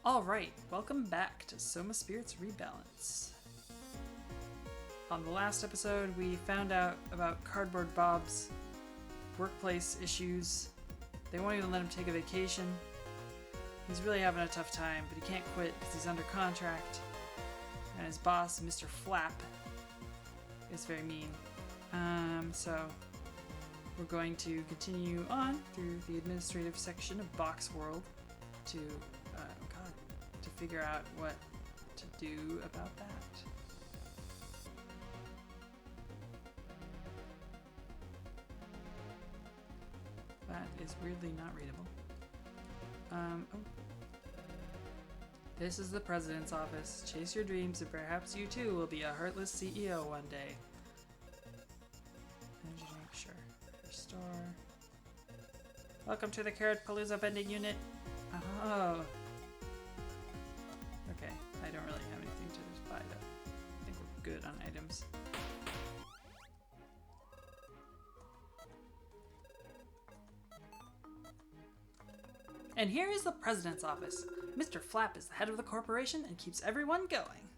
Alright, welcome back to Soma Spirit's Rebalance. On the last episode, we found out about Cardboard Bob's workplace issues. They won't even let him take a vacation. He's really having a tough time, but he can't quit because he's under contract. And his boss, Mr. Flap, is very mean. So we're going to continue on through the administrative section of Box World to figure out what to do about that. That is weirdly not readable. This is the president's office. Chase your dreams and perhaps you too will be a heartless CEO one day. Engineering, sure. Restore. Welcome to the Carrot Palooza vending unit. Oh. Okay, I don't really have anything to buy though. I think we're good on items. And here is the president's office. Mr. Flap is the head of the corporation and keeps everyone going.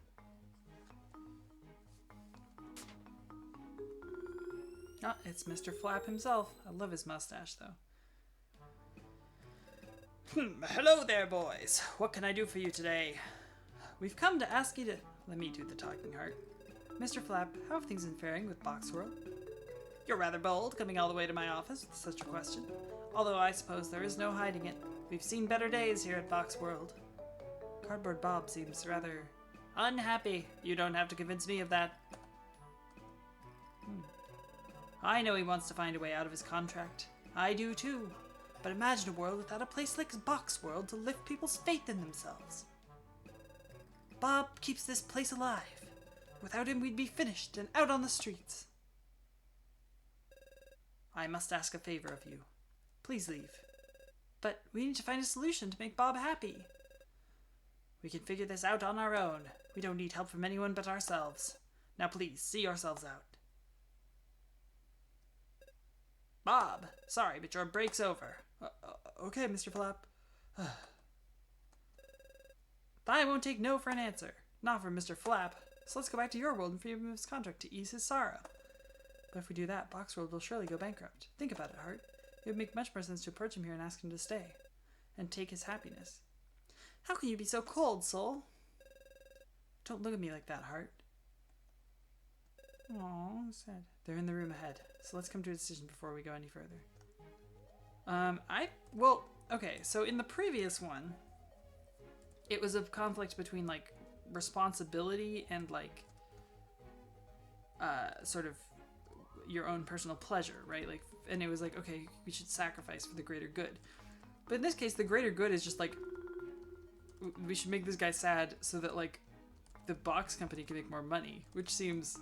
Ah, it's Mr. Flap himself. I love his mustache though. Hello there, boys. What can I do for you today? We've come to ask you to... Let me do the talking heart. Mr. Flap, how have things been faring with Box World? You're rather bold, coming all the way to my office with such a question. Although I suppose there is no hiding it. We've seen better days here at Box World. Cardboard Bob seems rather unhappy. You don't have to convince me of that. I know he wants to find a way out of his contract. I do too. But imagine a world without a place like Box World to lift people's faith in themselves. Bob keeps this place alive. Without him, we'd be finished and out on the streets. I must ask a favor of you. Please leave. But we need to find a solution to make Bob happy. We can figure this out on our own. We don't need help from anyone but ourselves. Now please, see yourselves out. Bob, sorry, but your break's over. Okay, Mr. Flap. I won't take no for an answer. Not from Mr. Flap. So let's go back to your world and free him of his contract to ease his sorrow. But if we do that, Box World will surely go bankrupt. Think about it, Hart. It would make much more sense to approach him here and ask him to stay. And take his happiness. How can you be so cold, Soul? Don't look at me like that, Hart. Aww, sad. They're in the room ahead. So let's come to a decision before we go any further. Okay, so in the previous one, it was a conflict between, like, responsibility and, like, sort of your own personal pleasure, right? Like, and it was like, okay, we should sacrifice for the greater good. But in this case, the greater good is just, like, we should make this guy sad so that, like, the box company can make more money, which seems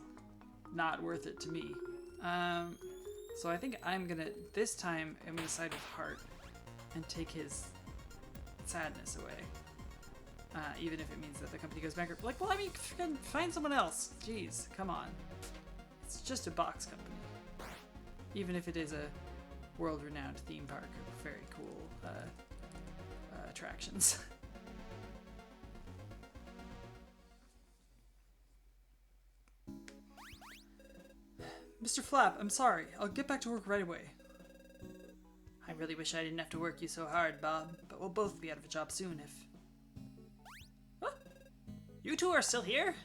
not worth it to me. So I think this time, I'm gonna side with Hart and take his sadness away. Even if it means that the company goes bankrupt. Like, well, I mean, find someone else. Jeez, come on. It's just a box company. Even if it is a world-renowned theme park of very cool attractions. Mr. Flap, I'm sorry. I'll get back to work right away. I really wish I didn't have to work you so hard, Bob, but we'll both be out of a job soon if... What? You two are still here?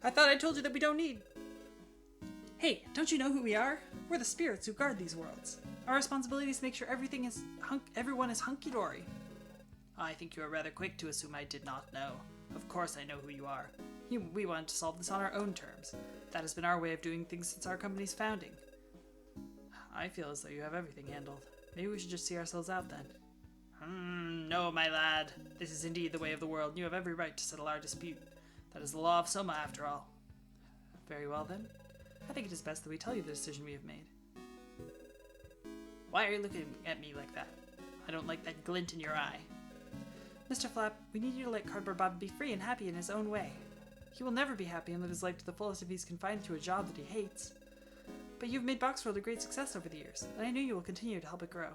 I thought I told you that we don't need... Hey, don't you know who we are? We're the spirits who guard these worlds. Our responsibility is to make sure everyone is hunky-dory. I think you are rather quick to assume I did not know. Of course I know who you are. We wanted to solve this on our own terms. That has been our way of doing things since our company's founding. I feel as though you have everything handled. Maybe we should just see ourselves out then. No, my lad. This is indeed the way of the world, and you have every right to settle our dispute. That is the law of Soma, after all. Very well, then. I think it is best that we tell you the decision we have made. Why are you looking at me like that? I don't like that glint in your eye. Mr. Flap, we need you to let Cardboard Bob be free and happy in his own way. He will never be happy and live his life to the fullest if he's confined to a job that he hates. But you've made Box World a great success over the years, and I know you will continue to help it grow.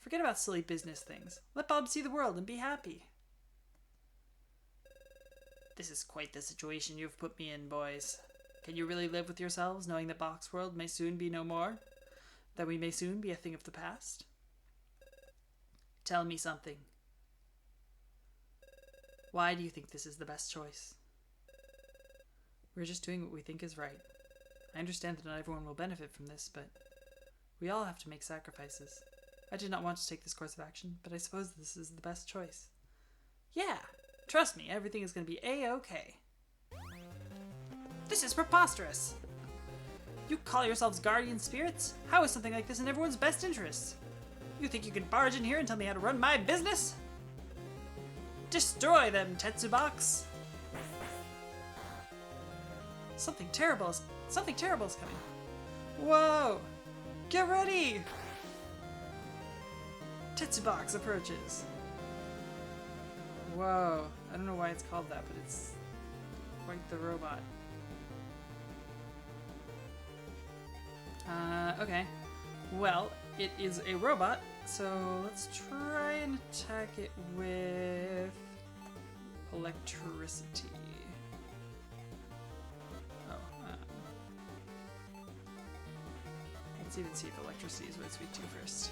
Forget about silly business things. Let Bob see the world and be happy. This is quite the situation you've put me in, boys. Can you really live with yourselves, knowing that Box World may soon be no more? That we may soon be a thing of the past? Tell me something. Why do you think this is the best choice? We're just doing what we think is right. I understand that not everyone will benefit from this, but we all have to make sacrifices. I did not want to take this course of action, but I suppose this is the best choice. Yeah, trust me, everything is going to be A-okay. This is preposterous! You call yourselves guardian spirits? How is something like this in everyone's best interests? You think you can barge in here and tell me how to run my business? Destroy them, Tetsubox! Something terrible is coming. Whoa! Get ready! Tetsubox approaches. Whoa. I don't know why it's called that, but it's quite the robot. Okay. Well, it is a robot, so let's try and attack it with electricity. Let's even see if electricity is what it's weak to first.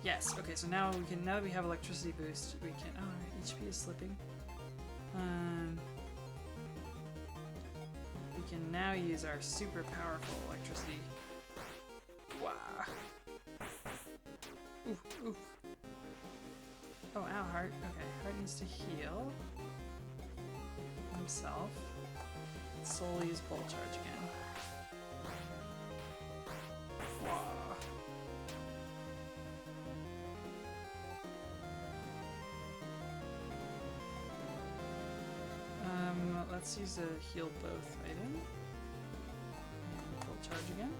Yes, okay, so now that we have electricity boost, we can, oh, HP is slipping. We can now use our super powerful electricity. Wow. Oof, oof. Oh, ow, Heart. Okay, Heart needs to heal himself. Soul use Bolt Charge again. Wow. Let's use a heal both item. And Bolt Charge again.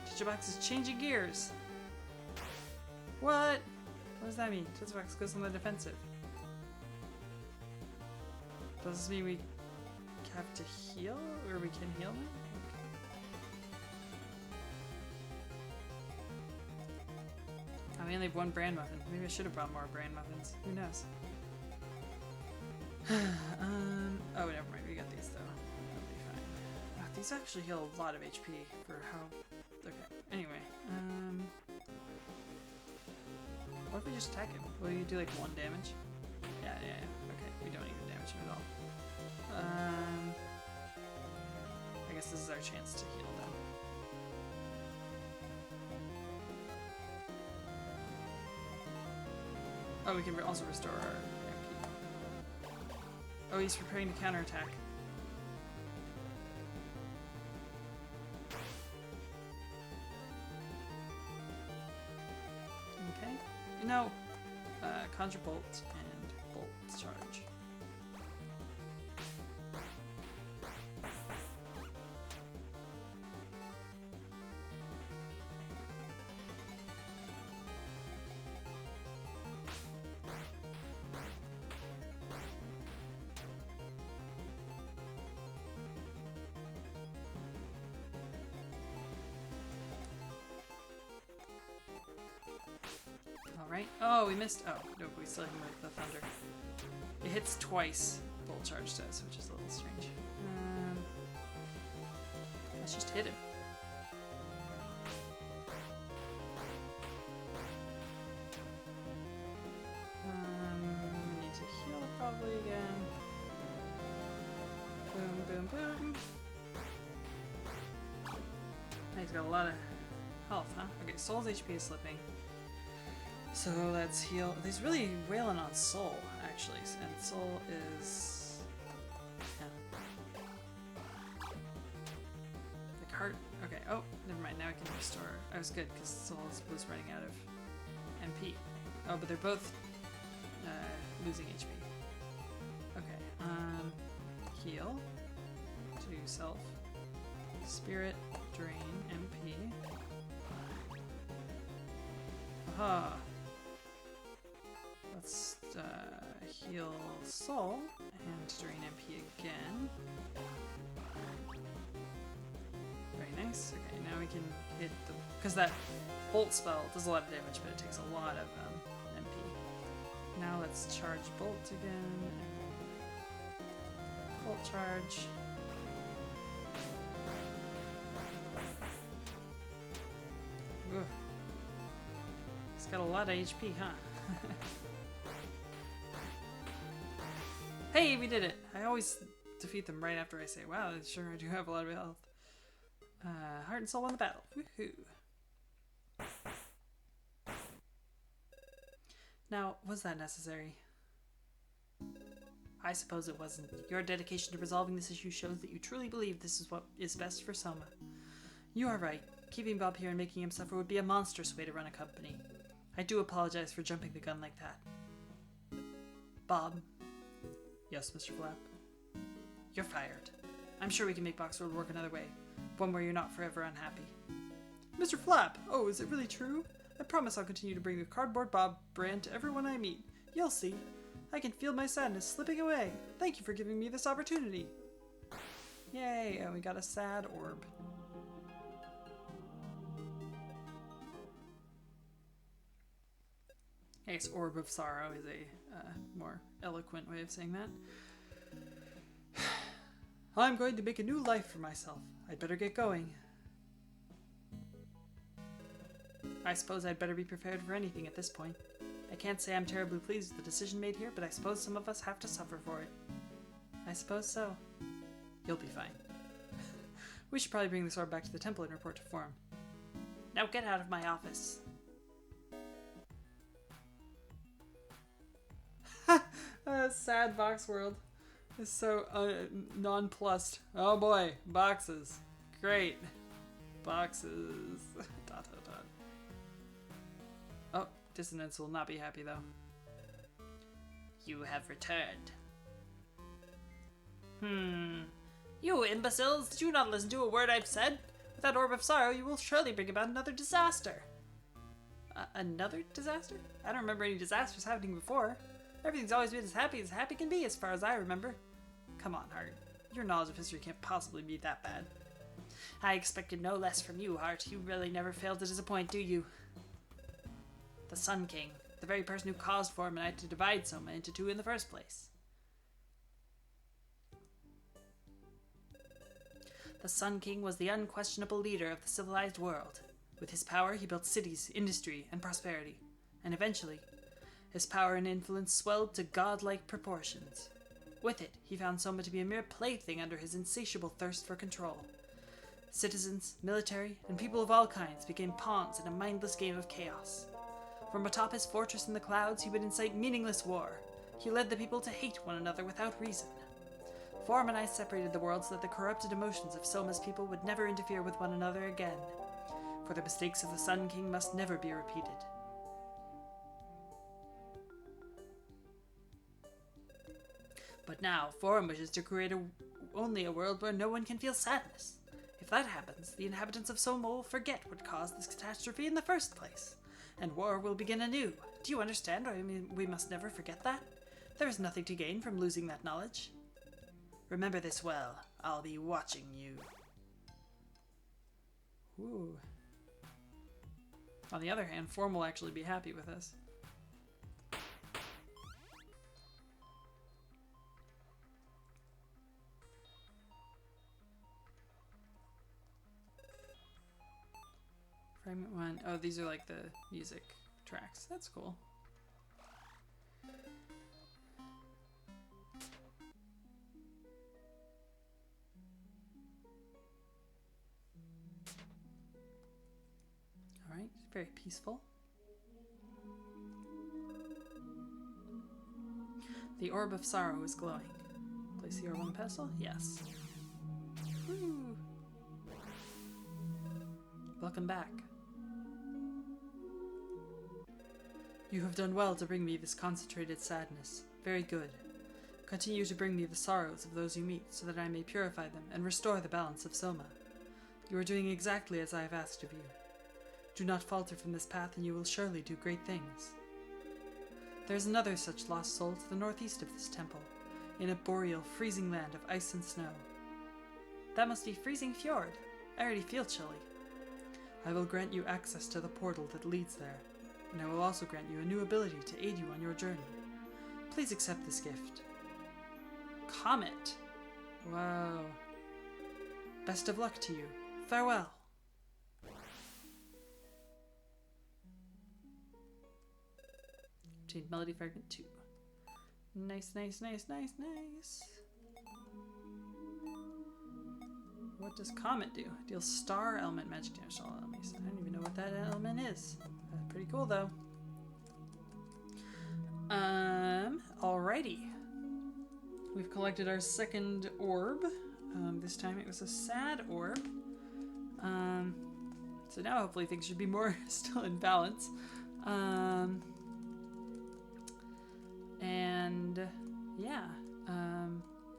Tetsubox is changing gears. What? What does that mean? Tetsubox goes on the defensive. Does this mean we have to heal? Or we can heal now? I only have one bran muffin. Maybe I should have brought more bran muffins. Who knows? Oh, never mind. We got these though. That'll be fine. These actually heal a lot of HP for how. Okay. Anyway, what if we just attack him? Will you do like 1 damage? Yeah. Okay, we don't even damage him at all. I guess this is our chance to heal them. Oh, we can also restore our MP. Oh, he's preparing to counterattack. Okay. No. Conjure Bolt and Bolt Charge. Alright. Oh, we missed. Oh, no, we still hit him with the thunder. It hits twice, Bolt Charge does, which is a little strange. Let's just hit him. We need to heal probably again. Boom, boom, boom. He's got a lot of health, huh? Okay, Soul's HP is slipping. So let's heal. He's really wailing on Soul, actually, and Soul is... yeah. Like Heart... okay, oh, never mind, now I can restore. I was good, because Soul was running out of MP. Oh, but they're both losing HP. Okay, heal to self. Spirit, drain, MP. Aha! Let's heal Soul and drain MP again. Nice. Okay, now we can hit the... Because that bolt spell does a lot of damage, but it takes a lot of MP. Now let's charge bolt again. Bolt charge. Ugh. It's got a lot of HP, huh? Hey, we did it! I always defeat them right after I say, wow, sure I do have a lot of health. Heart and soul won the battle. Woohoo! Now, was that necessary? I suppose it wasn't. Your dedication to resolving this issue shows that you truly believe this is what is best for Soma. You are right. Keeping Bob here and making him suffer would be a monstrous way to run a company. I do apologize for jumping the gun like that. Bob. Yes, Mr. Flap? You're fired. I'm sure we can make Boxworld work another way. One where you're not forever unhappy. Mr. Flap! Oh, is it really true? I promise I'll continue to bring the Cardboard Bob brand to everyone I meet. You'll see. I can feel my sadness slipping away. Thank you for giving me this opportunity. Yay, and we got a sad orb. I guess Orb of Sorrow is a more eloquent way of saying that. I'm going to make a new life for myself. I'd better get going. I suppose I'd better be prepared for anything at this point. I can't say I'm terribly pleased with the decision made here, but I suppose some of us have to suffer for it. I suppose so. You'll be fine. We should probably bring this orb back to the temple and report to Forum. Now get out of my office. Sad box world. It's so nonplussed. Oh boy, boxes. Great. Boxes. dot, dot, dot. Oh, Dissonance will not be happy though. You have returned. You imbeciles, did you not listen to a word I've said? With that Orb of Sorrow, you will surely bring about another disaster. Another disaster? I don't remember any disasters happening before. Everything's always been as happy can be, as far as I remember. Come on, Heart. Your knowledge of history can't possibly be that bad. I expected no less from you, Heart. You really never fail to disappoint, do you? The Sun King, the very person who caused Forum and I to divide Soma into two in the first place. The Sun King was the unquestionable leader of the civilized world. With his power, he built cities, industry, and prosperity. And eventually, his power and influence swelled to godlike proportions. With it, he found Soma to be a mere plaything under his insatiable thirst for control. Citizens, military, and people of all kinds became pawns in a mindless game of chaos. From atop his fortress in the clouds, he would incite meaningless war. He led the people to hate one another without reason. Forum and I separated the world so that the corrupted emotions of Soma's people would never interfere with one another again. For the mistakes of the Sun King must never be repeated. But now, Forum wishes to create only a world where no one can feel sadness. If that happens, the inhabitants of Soma will forget what caused this catastrophe in the first place, and war will begin anew. Do you understand? I mean, we must never forget that. There is nothing to gain from losing that knowledge. Remember this well. I'll be watching you. Ooh. On the other hand, Forum will actually be happy with us. Fragment 1. Oh, these are like the music tracks. That's cool. Alright, very peaceful. The Orb of Sorrow is glowing. Place the orb on the pedestal? Yes. Woo. Welcome back. You have done well to bring me this concentrated sadness. Very good. Continue to bring me the sorrows of those you meet, so that I may purify them and restore the balance of Soma. You are doing exactly as I have asked of you. Do not falter from this path, and you will surely do great things. There is another such lost soul to the northeast of this temple, in a boreal, freezing land of ice and snow. That must be Freezing Fjord. I already feel chilly. I will grant you access to the portal that leads there, and I will also grant you a new ability to aid you on your journey. Please accept this gift. Comet. Whoa. Best of luck to you. Farewell. Obtained Melody Fragment 2. Nice, nice, nice, nice, nice. What does Comet do? Deals star element magic damage to all enemies. I don't even know what that element is. Pretty cool though. Alrighty. We've collected our second orb. This time it was a sad orb. So now hopefully things should be more still in balance. And yeah,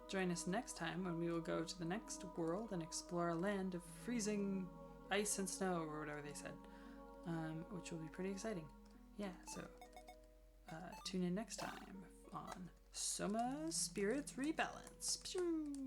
join us next time when we will go to the next world and explore a land of freezing ice and snow, or whatever they said, which will be pretty exciting. Yeah, so tune in next time on Soma Spirits Rebalance. Pew!